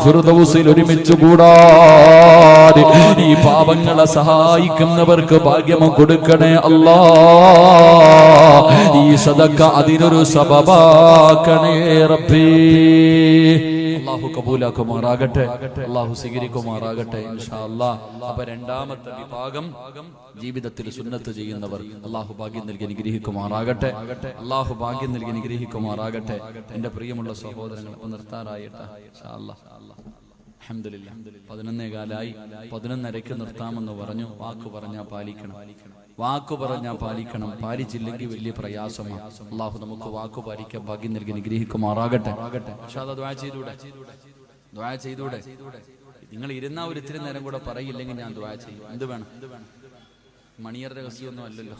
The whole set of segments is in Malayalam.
ഫിർദൗസിൽ ഒരുമിച്ച് കൂടാൻ ഈ പാപങ്ങളെ സഹായിക്കുന്നവർക്ക് ഭാഗ്യം കൊടുക്കണേ അല്ലാ. ഈ സദഖ അതിനൊരു സബബാക്കണേ റബ്ബേ. അല്ലാഹു കബൂലാക്കുമാറാകട്ടെ, അല്ലാഹു സ്വീകരിക്കുമാറാകട്ടെ ഇൻഷാ അല്ലാഹ്. അപ്പൊ രണ്ടാമത്തെ വിഭാഗം ജീവിതത്തിൽ സുന്നത്ത് ചെയ്യുന്നവർ. അല്ലാഹു ഭാഗ്യം നൽകി അനുഗ്രഹിക്കുമാറാകട്ടെ, അല്ലാഹു ഭാഗ്യം നൽകി അനുഗ്രഹിക്കുമാറാകട്ടെ. എന്റെ പ്രിയമുള്ള സഹോദരങ്ങൾ, ഇപ്പൊ നിർത്താറായിട്ടാ ഇൻഷാ അല്ലാഹ്. അൽഹംദുലില്ലാഹ് 11:15 11:30 നിർത്താമെന്ന് പറഞ്ഞു. വാക്ക് പറഞ്ഞാൽ പാലിക്കണം, വാക്കു പറഞ്ഞാൽ പാലിക്കണം. പാലിച്ചില്ലെങ്കിൽ വലിയ പ്രയാസമാണ്. അല്ലാഹു നമുക്ക് വാക്കു പാലിക്കാൻ ഭാഗ്യം നൽകി അനുഗ്രഹിക്കുമാറാകട്ടെ. ദുആ ചെയ്തൂടെ? ദുആ ചെയ്തൂടെ? നിങ്ങൾ ഇരുന്ന ഒരു ഇത്തിരി നേരം കൂടെ പറയില്ലെങ്കിൽ ഞാൻ ദുആ ചെയ്യും. എന്ത് വേണം? മണിയർ രഹസ്യമൊന്നും അല്ലല്ലോ.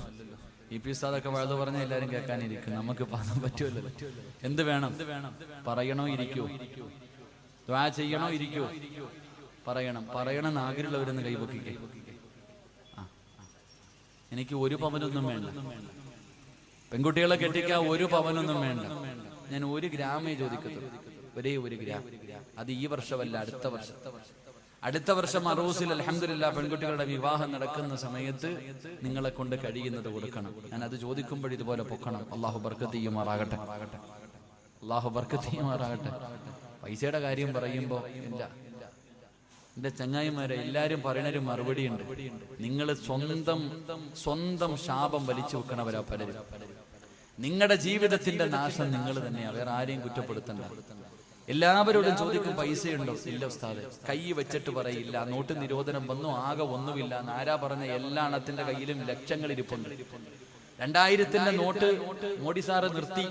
ഈ ഉസ്താദൊക്കെ വഴുത് പറഞ്ഞാൽ എല്ലാവരും കേൾക്കാനിരിക്കും, നമുക്ക് പറയാൻ പറ്റുമല്ലോ. എന്ത് വേണം? പറയണോ ഇരിക്കോ? ദുആ ചെയ്യണോ ഇരിക്കോ? പറയണം. പറയണമെന്ന് ആഗ്രഹമുള്ളവരെന്ന് കൈവക്കിക്കേ. എനിക്ക് 1 പവനൊന്നും വേണ്ട. പെൺകുട്ടികളെ കെട്ടിക്കാൻ 1 പവനൊന്നും വേണ്ട. ഞാൻ 1 ഗ്രാമേ ചോദിക്കത്തുള്ളൂ, ഒരേ 1 ഗ്രാം. അത് ഈ വർഷമല്ല, അടുത്ത വർഷം. അടുത്ത വർഷം അറൂസിൽ അൽഹംദുലില്ലാഹ് പെൺകുട്ടികളുടെ വിവാഹം നടക്കുന്ന സമയത്ത് നിങ്ങളെ കൊണ്ട് കഴിയുന്നത് കൊടുക്കണം. ഞാൻ അത് ചോദിക്കുമ്പോൾ ഇതുപോലെ പൊക്കണം. അല്ലാഹു ബർക്കത്ത് ചെയ്യുമാറാകട്ടെ, അല്ലാഹു ബർക്കത്ത് ചെയ്യുമാറാകട്ടെ. പൈസയുടെ കാര്യം പറയുമ്പോ ഇല്ല, എന്റെ ചങ്ങായിമാരെ എല്ലാരും പറയുന്നൊരു മറുപടി ഉണ്ട്. നിങ്ങൾ സ്വന്തം ശാപം വലിച്ചു വെക്കണവരാ പലരും. നിങ്ങളുടെ ജീവിതത്തിന്റെ നാശം നിങ്ങൾ തന്നെയാ, വേറെ ആരെയും കുറ്റപ്പെടുത്തണ്ട. എല്ലാവരോടും ചോദിക്കും പൈസയുണ്ടോ? ഇല്ല ഉസ്താദെ. കൈ വെച്ചിട്ട് പറയില്ല. നോട്ട് നിരോധനം വന്നു, ആകെ ഒന്നുമില്ല. ആരാ പറഞ്ഞ? എല്ലാ എണ്ണത്തിന്റെ കയ്യിലും ലക്ഷങ്ങൾ ഇരിപ്പുണ്ട്. 2000-ന്റെ നോട്ട് മോഡി സാറ് നിർത്തി,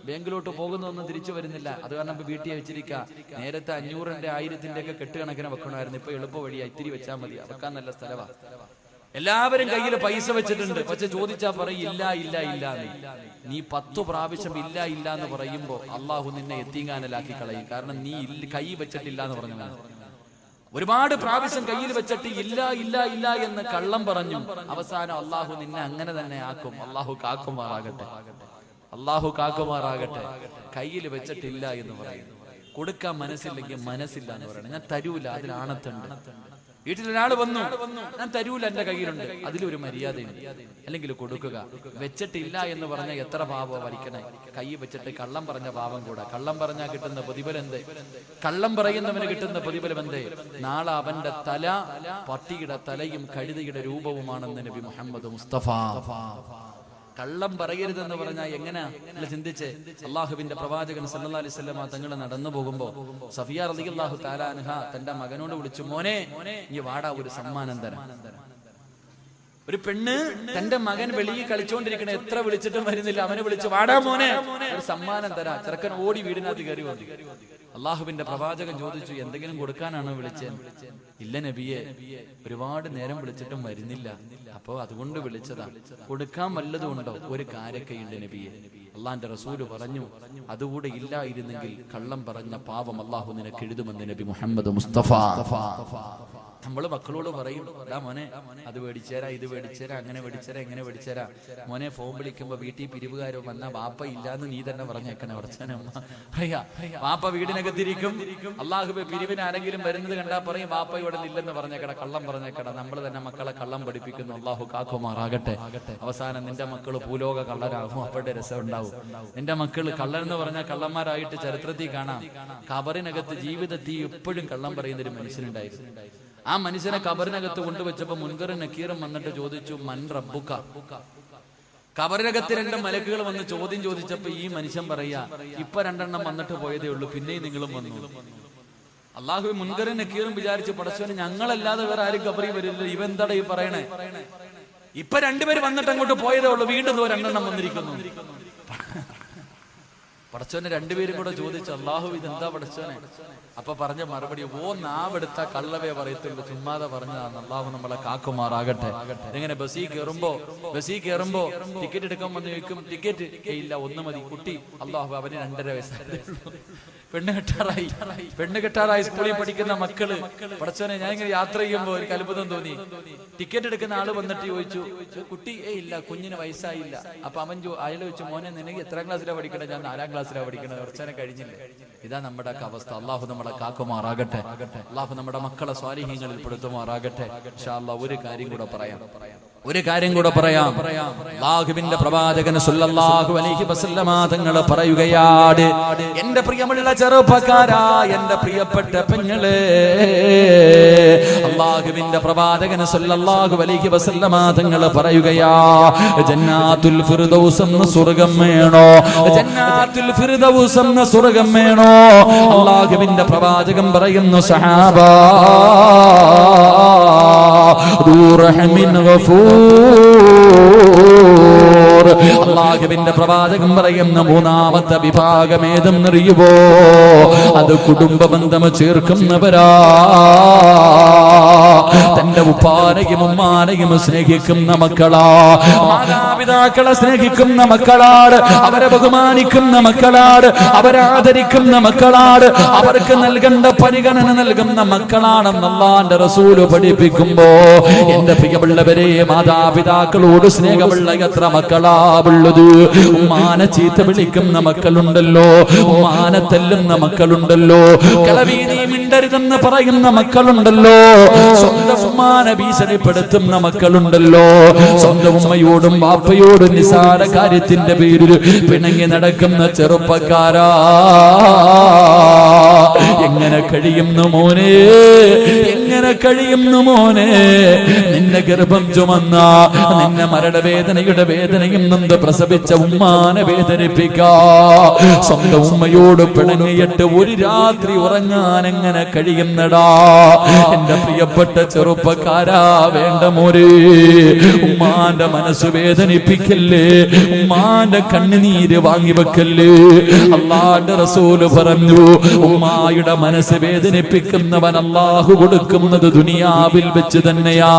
ബാങ്കിലോട്ട് പോകുന്നൊന്നും തിരിച്ചു വരുന്നില്ല. അത് കാരണം ഇപ്പൊ വീട്ടിൽ വെച്ചിരിക്കുക. നേരത്തെ 500-ന്റെ 1000-ന്റെ ഒക്കെ കെട്ടുകണക്കിന് വെക്കണമായിരുന്നു. ഇപ്പൊ എളുപ്പ വഴിയാ, ഇത്തിരി വെച്ചാൽ മതി. വെക്കാൻ നല്ല സ്ഥലവാ. എല്ലാവരും കയ്യിൽ പൈസ വെച്ചിട്ടുണ്ട്. പക്ഷെ ചോദിച്ചാ പറയും ഇല്ല ഇല്ല ഇല്ല. നീ 10 പ്രാവശ്യം ഇല്ല ഇല്ല എന്ന് പറയുമ്പോ അള്ളാഹു നിന്നെ എത്തിങ്ങാനലാക്കി കളയും. കാരണം നീ കൈ വെച്ചിട്ടില്ല എന്ന് പറഞ്ഞു. ഒരുപാട് പ്രാവശ്യം കയ്യിൽ വെച്ചിട്ട് ഇല്ല ഇല്ല ഇല്ല എന്ന് കള്ളം പറഞ്ഞു. അവസാനം അള്ളാഹു നിന്നെ അങ്ങനെ തന്നെ ആക്കും. അള്ളാഹു കാക്കുമാറാകട്ടെ, അള്ളാഹു കാക്കുമാറാകട്ടെ. കയ്യിൽ വെച്ചിട്ടില്ല എന്ന് പറയുന്നു. കൊടുക്കാൻ മനസ്സില്ലെങ്കിൽ മനസ്സില്ല എന്ന് പറയണം. ഞാൻ തരൂല, അതിലാണത്തുണ്ട്. വീട്ടിൽ ഒരാൾ വന്നു, ഞാൻ തരൂല, എന്റെ കയ്യിലുണ്ട്, അതിലൊരു മര്യാദയുണ്ട്. അല്ലെങ്കിൽ കൊടുക്കുക. വെച്ചിട്ടില്ല എന്ന് പറഞ്ഞാൽ എത്ര പാപം വരിക്കണേ. കൈ വെച്ചിട്ട് കള്ളം പറഞ്ഞ പാപം കൂടെ. കള്ളം പറഞ്ഞാൽ കിട്ടുന്ന പ്രതിഫലം എന്തേ? കള്ളം പറയുന്നവന് കിട്ടുന്ന പ്രതിഫലം എന്തേ? നാളെ അവന്റെ തല പട്ടിയുടെ തലയും കഴുതയുടെ രൂപവുമാണെന്ന് നബി മുഹമ്മദ് മുസ്തഫ. കള്ളം പറയരുതെന്ന് പറഞ്ഞാൽ എങ്ങനെയാ ചിന്തിച്ച്? അള്ളാഹുവിന്റെ പ്രവാചകൻ സല്ലല്ലാഹു അലൈഹി വസല്ലം തങ്ങൾ നടന്നു പോകുമ്പോ സഫിയ റളിയല്ലാഹു തആല അൻഹ തന്റെ മകനോട് വിളിച്ചു, മോനെ ഈ വാടാ, ഒരു സമ്മാനം തരാം. ഒരു പെണ്ണ് തന്റെ മകൻ വെളിയിൽ കളിച്ചോണ്ടിരിക്കണ, എത്ര വിളിച്ചിട്ടും വരുന്നില്ല. അവനെ വിളിച്ചു, വാടാ മോനെ, ഒരു സമ്മാനം തരാം. ചെറുക്കൻ ഓടി വീടിനകത്ത് കയറി വന്നു. അള്ളാഹുവിന്റെ പ്രവാചകൻ ചോദിച്ചു, എന്തെങ്കിലും കൊടുക്കാനാണോ വിളിച്ചത്? ഇല്ല നബിയെ, ഒരുപാട് നേരം വിളിച്ചിട്ടും വരുന്നില്ല, അപ്പോ അതുകൊണ്ട് വിളിച്ചതാ. കൊടുക്കാൻ വല്ലതും ഉണ്ടോ? ഒരു കാരക്കയുണ്ട് നബിയെ. അള്ളാന്റെ റസൂല് പറഞ്ഞു, അതുകൂടെ ഇല്ലായിരുന്നെങ്കിൽ കള്ളം പറഞ്ഞ പാവം അള്ളാഹു നിനക്ക് എഴുതുമെന്ന് നബി മുഹമ്മദ് മുസ്തഫ. നമ്മള് മക്കളോട് പറയും, എടാ മോനെ അത് മേടിച്ചേരാ, ഇത് മേടിച്ചേരാ, അങ്ങനെ മേടിച്ചേരാ, എങ്ങനെ മേടിച്ചേരാ. മോനെ ഫോൺ വിളിക്കുമ്പോ വീട്ടിൽ പിരിവുകാരോ വന്നാ വാപ്പ ഇല്ലാന്ന് നീ തന്നെ പറഞ്ഞേക്കണേ. ഉറച്ചനമ്മ പറയാ, വാപ്പ വീടിനകത്തിരിക്കും. അള്ളാഹുബെ പിരിവിന് ആരെങ്കിലും വരുന്നത് കണ്ടാ പറയും, വാപ്പ ഇവിടെ ഇല്ലെന്ന് പറഞ്ഞേക്കട, കള്ളം പറഞ്ഞേക്കട. നമ്മൾ തന്നെ മക്കളെ കള്ളം പഠിപ്പിക്കുന്നു. അള്ളാഹു കാക്കുമാറാകട്ടെ. അവസാനം നിന്റെ മക്കള് ഭൂലോക കള്ളരാകും. അവരുടെ രസം ഉണ്ടാവും. നിന്റെ മക്കള് കള്ളനെന്ന് പറഞ്ഞാൽ കള്ളന്മാരായിട്ട് ചരിത്രത്തിൽ കാണാം. ഖബറിനകത്ത് ജീവിതത്തിൽ എപ്പോഴും കള്ളം പറയുന്ന ഒരു മനുഷ്യനുണ്ടായിരുന്നു. ആ മനുഷ്യനെ ഖബറിനകത്ത് കൊണ്ടുവച്ചപ്പോ മുൻകറും നക്കീറും വന്നിട്ട് ചോദിച്ചു, മൻ റബ്ബുക. ഖബറിനകത്ത് 2 മലക്കുകൾ വന്ന് ചോദ്യം ചോദിച്ചപ്പോ ഈ മനുഷ്യൻ പറയാ, ഇപ്പൊ 2 എണ്ണം വന്നിട്ട് പോയതേ ഉള്ളൂ, പിന്നെയും നിങ്ങളും വന്നു. അള്ളാഹു മുൻകറും നക്കീറും വിചാരിച്ചു, പടച്ചവന് ഞങ്ങളല്ലാതെ വേറെ ആരും ഖബറിൽ വരില്ല, ഇവെന്താടാ ഈ പറയണേ? ഇപ്പൊ 2 പേര് വന്നിട്ട് അങ്ങോട്ട് പോയതേ ഉള്ളൂ, വീണ്ടും 2 എണ്ണം വന്നിരിക്കുന്നു. പടച്ചോനെ 2 പേരും കൂടെ ചോദിച്ചു, അള്ളാഹു ഇതെന്താ പടച്ചോനെ? അപ്പൊ പറഞ്ഞ മറുപടി, ഓ നാവെടുത്ത കള്ളവേ പറയത്തുള്ളൂ, ചുമ്മാതെ പറഞ്ഞതാണ്. അള്ളാഹു നമ്മളെ കാക്കുമാറാകട്ടെ. ഇങ്ങനെ ബസ്സിൽ കയറുമ്പോ ടിക്കറ്റ് എടുക്കാൻ വന്ന് ചോദിക്കും, ടിക്കറ്റ് ഇല്ല, 1 മതി. കുട്ടി, അള്ളാഹു അവന് 2.5 വയസ്സായി. പെണ്ണ് കെട്ടാറായി സ്കൂളിൽ പഠിക്കുന്ന മക്കള്. പടച്ചോനെ ഞാൻ ഇങ്ങനെ യാത്ര ചെയ്യുമ്പോ ഒരു അത്ഭുതം തോന്നി. ടിക്കറ്റ് എടുക്കുന്ന ആള് വന്നിട്ട് ചോദിച്ചു, കുട്ടി ഇല്ല, കുഞ്ഞിന് വയസ്സായില്ല. അപ്പൊ അവൻ അയാൾ ചോദിച്ചു, മോനെ നിനക്ക് എത്രാം ക്ലാസ്സിലാണ് പഠിക്കണേ? ഞാൻ 4ാം ക്ലാസ് ക്ലാസ്സിലാണ് പഠിക്കുന്നത്, കുറച്ചേനെ കഴിഞ്ഞില്ലേ. ഇതാ നമ്മുടെ അവസ്ഥ. അള്ളാഹു നമ്മളെ കാക്കുമാറാകട്ടെ. അള്ളാഹു നമ്മുടെ മക്കളെ സ്വാലിഹീങ്ങളിൽ പെടുത്തുമാറാകട്ടെ. ഇൻഷാ അല്ലാഹ് ഒരു കാര്യം കൂടെ പറയാം. അല്ലാഹുവിന്റെ പ്രവാചകൻ സല്ലല്ലാഹു അലൈഹി വസല്ലമ തങ്ങൾ പറയുകയാണ്, എന്റെ പ്രിയമുള്ള ചെറുപ്പക്കാരാ, എന്റെ പ്രിയപ്പെട്ട പെങ്ങളെ, അല്ലാഹുവിന്റെ പ്രവാചകൻ സല്ലല്ലാഹു അലൈഹി വസല്ലമ തങ്ങൾ പറയുകയാ, ജന്നാത്തുൽ ഫിർദൗസ് എന്ന സ്വർഗ്ഗം വേണോ? ജന്നാത്തുൽ ഫിർദൗസ് എന്ന സ്വർഗ്ഗം വേണോ? അല്ലാഹുവിന്റെ പ്രവാചകൻ പറയുന്നു, സഹാബാ റഹ്മിൻ ഗഫൂർ. അല്ലാഹുവിന്റെ പ്രവാചകൻ പറയുന്ന മൂന്നാമത്തെ വിഭാഗം ഏതെന്നറിയുവോ? അത് കുടുംബ ബന്ധം ചേർക്കുന്നവരാ. തന്റെ ഉപ്പാനെയും ഉമ്മാനെയും സ്നേഹിക്കുന്ന മക്കളാ, മാതാപിതാക്കളെ സ്നേഹിക്കുന്ന മക്കളാണ്, അവരെ ബഹുമാനിക്കുന്ന മക്കളാണ്, അവരെ ആദരിക്കുന്ന മക്കളാണ്, അവർക്ക് നൽകേണ്ട പരിഗണന നൽകുന്ന മക്കളാണെന്ന് അല്ലാഹുവിന്റെ റസൂല് പഠിപ്പിക്കുമ്പോ, എന്റെ പ്രിയമുള്ളവരെ, മാതാപിതാക്കളോട് സ്നേഹമുള്ള എത്ര മക്കളാ ഉള്ളത്. ഉമ്മാനെ ചീത്ത വിളിക്കുന്ന മക്കളുണ്ടല്ലോ, ഉമ്മാനെ തല്ലുന്ന മക്കളുണ്ടല്ലോ, കളവി നീ മിണ്ടരുതെന്ന് പറയുന്ന മക്കളുണ്ടല്ലോ, സ്വന്തം ഉമ്മാനെ ഭീഷണിപ്പെടുത്തുന്ന മക്കളുണ്ടല്ലോ, സ്വന്തം ഉമ്മയോടും ബാപ്പയോടും നിസാര കാര്യത്തിന്റെ പേരിൽ പിണങ്ങി നടക്കുന്ന ചെറുപ്പക്കാരാ, എങ്ങനെ കഴിയുന്നു മോനെ? എങ്ങനെ കഴിയുന്നു മോനെ? നിന്നെ ഗർഭം ചുമന്ന, നിന്നെ മരണവേദനയുടെ വേദനയും നൊന്ത് പ്രസവിച്ച ഉമ്മാനെ വേദനിപ്പിക്കാ, സ്വന്തം ഉമ്മയോട് പിണങ്ങിയിട്ട് ഒരു രാത്രി ഉറങ്ങാൻ എങ്ങനെ കഴിയുന്നടാ? എന്റെ പ്രിയപ്പെട്ട ചെറുപ്പക്കാരാ, വേണ്ട മോരെ, ഉമ്മാന്റെ മനസ്സ് വേദനിപ്പിക്കല്ലേ, ഉമ്മാന്റെ കണ്ണുനീര് വാങ്ങിവെക്കല്ലേ. അല്ലാഹുവിന്റെ റസൂല് പറഞ്ഞു, ഉമ്മായുടെ മനസ്സ് വേദനിപ്പിക്കുന്നവൻ അല്ലാഹു കൊടുക്കുന്നത് ദുനിയാവിൽ വെച്ച് തന്നെയാ.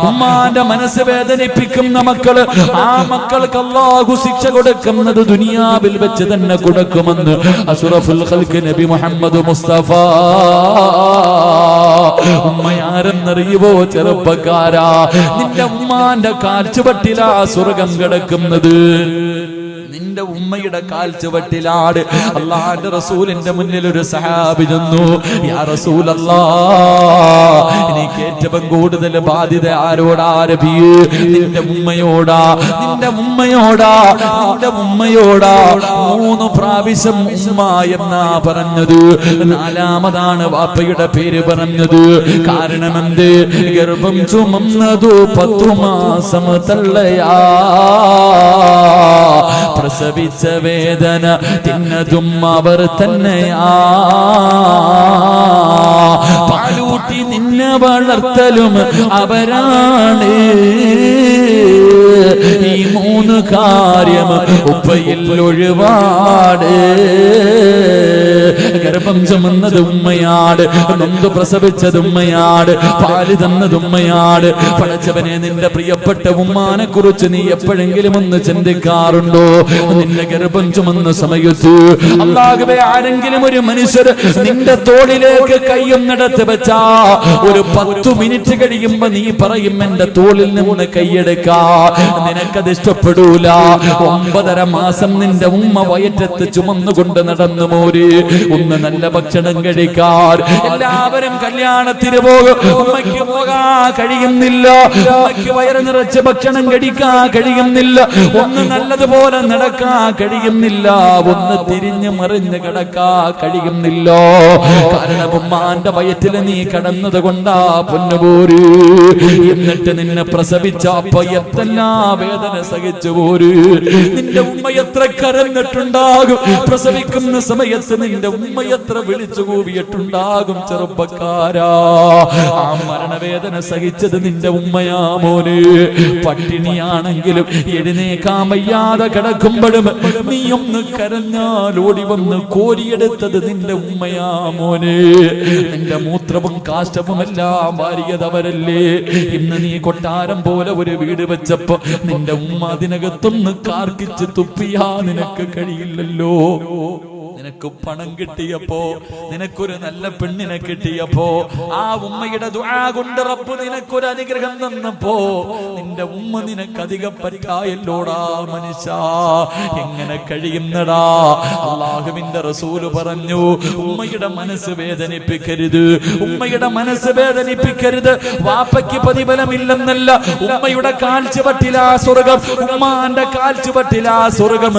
ഉമ്മാന്റെ മനസ്സ് വേദനിപ്പിക്കുന്ന മക്കള്, ആ മക്കൾക്ക് അല്ലാഹു ശിക്ഷ കൊടുക്കുന്നത് ദുനിയാവിൽ വെച്ച് തന്നെ കൊടുക്കുമെന്ന് അഷ്റഫുൽ ഖൽഖ് നബി മുഹമ്മദ് മുസ്തഫ. ഉമ്മയാരെന്നറിയുവോ ചെറുപ്പക്കാരാ? നിന്റെ ഉമ്മാന്റെ കാൽച്ചുവട്ടിലാ സ്വർഗം കിടക്കുന്നത്. നിന്റെ ഉമ്മയുടെ കാൽച്ചുവട്ടിലാണ്. അല്ലാഹുവിന്റെ റസൂലിന്റെ മുന്നിൽ ഒരു സഹാബി ചെന്നു, യാ റസൂലല്ലാഹ്, എനിക്ക് ഏറ്റവും കൂടുതൽ ബാധ്യത ആരോടാ നബിയേ? നിന്റെ ഉമ്മയോടാ, നിന്റെ ഉമ്മയോടാ, നിന്റെ ഉമ്മയോടാ. 3 പ്രാവശ്യം ഉമ്മ എന്നാ പറഞ്ഞത്, 4മതാണ് വാപ്പയുടെ പേര് പറഞ്ഞത്. കാരണം എന്ത്? ഗർഭം ചുമന്നതു 10 മാസം തള്ളയാ, പ്രസവിച്ച വേദന തിന്നതും അവർ തന്നെയാ, പാലൂട്ടി നിന്നെ വളർത്തലും അവരാണ്. ഈ 3 കാര്യം ഉപ്പയിൽ ഒഴിവാട്. ഗർഭം ചുമന്നത് ഉമ്മയാട്, നൊന്ത് പ്രസവിച്ചത് ഉമ്മയാട്, പാല് തന്നത് ഉമ്മയാട്. പടച്ചവനെ, നിന്റെ പ്രിയപ്പെട്ട ഉമ്മാനെ കുറിച്ച് നീ എപ്പോഴെങ്കിലും ഒന്ന് ചിന്തിക്കാറുണ്ടോ? നിന്റെ ഗർഭം ചുമന്ന സമയത്ത് അല്ലാഹുവേ, ആരെങ്കിലും ഒരു മനുഷ്യർ നിന്റെ തോളിലേക്ക് കൈയൊന്നെടുത്ത് വെച്ചാ ഒരു 10 മിനിറ്റ് കഴിയുമ്പോ നീ പറയും, എന്റെ തോളിൽ നിന്ന് കൈയെടുക്കാ. നിനക്കത് ഇഷ്ടപ്പെടൂല. 9.5 മാസം നിന്റെ ഉമ്മ വയറ്റത്ത് ചുമന്നുകൊണ്ട് നടന്നു മോര്. ഒന്ന് നല്ല ഭക്ഷണം കഴിക്കാൻ എല്ലാവരും കല്യാണത്തിന് പോകും, ഉമ്മയ്ക്ക് പോകാൻ കഴിയുന്നില്ല, ഉമ്മയ്ക്ക് വയറ് നിറച്ച് ഭക്ഷണം കഴിക്കാൻ കഴിയുന്നില്ല, ഒന്ന് നല്ലതുപോലെ നടക്കാൻ കഴിയുന്നില്ല, ഒന്ന് തിരിഞ്ഞു മറിഞ്ഞ് കിടക്കാൻ കഴിയുന്നില്ല. കാരണം ഉമ്മാന്റെ വയറ്റിൽ നീ കടന്നത് കൊണ്ടാ പൊന്നുപോര്. എന്നിട്ട് നിന്നെ പ്രസവിച്ച അപ്പ എത്തെല്ലാ വേദന സഹിച്ചു പോര്. നിന്റെ ഉമ്മ എത്ര കരഞ്ഞിട്ടുണ്ടാകും, പ്രസവിക്കുന്ന സമയത്ത് നിന്റെ ഉമ്മ എത്ര വിളിച്ചു കൂവിയിട്ടുണ്ടാകും. ചെറുപ്പക്കാരാ, ആ മരണവേദന സഹിച്ചത് നിന്റെ ഉമ്മയാ മോനെ. പട്ടിണിയാണെങ്കിലും എഴുന്നേക്കാൻ വയ്യാതെ കിടക്കുമ്പോഴും നീ ഒന്ന് കരഞ്ഞാൽ ഓടി വന്ന് കോരിയെടുത്തത് നിന്റെ ഉമ്മയാ മോനെ. നിന്റെ മൂത്രവും കാഷ്ടവും എല്ലാം വാരിയതവരല്ലേ. ഇന്ന് നീ കൊട്ടാരം പോലെ ഒരു വീട് വെച്ചപ്പോ നിന്റെ ഉമ്മ അതിനകത്തൊന്ന് കാർക്കിച്ച് തുപ്പിയാ നിനക്ക് കഴിയില്ലല്ലോ. നിനക്ക് പണം കിട്ടിയപ്പോ, നിനക്കൊരു നല്ല പെണ്ണിനെ കിട്ടിയപ്പോ, ആ ഉമ്മയുടെ ദുആ കൊണ്ട് റബ്ബ് നിനക്കൊരു അനുഗ്രഹം തന്നപ്പോ നിന്റെ ഉമ്മ നിനക്ക് അധികം പറ്റായല്ലോടാ മനുഷ്യ, എങ്ങനെ കഴിയുന്നടാ? അല്ലാഹുവിന്റെ റസൂല് പറഞ്ഞു, ഉമ്മയുടെ മനസ്സ് വേദനിപ്പിക്കരുത്, ഉമ്മയുടെ മനസ്സ് വേദനിപ്പിക്കരുത്. വാപ്പയ്ക്ക് പ്രതിഫലമില്ലെന്നല്ല, ഉമ്മയുടെ കാൽച്ചുവട്ടിലാ സ്വർഗം, ഉമ്മാന്റെ കാൽച്ചുവട്ടിലാ സ്വർഗം.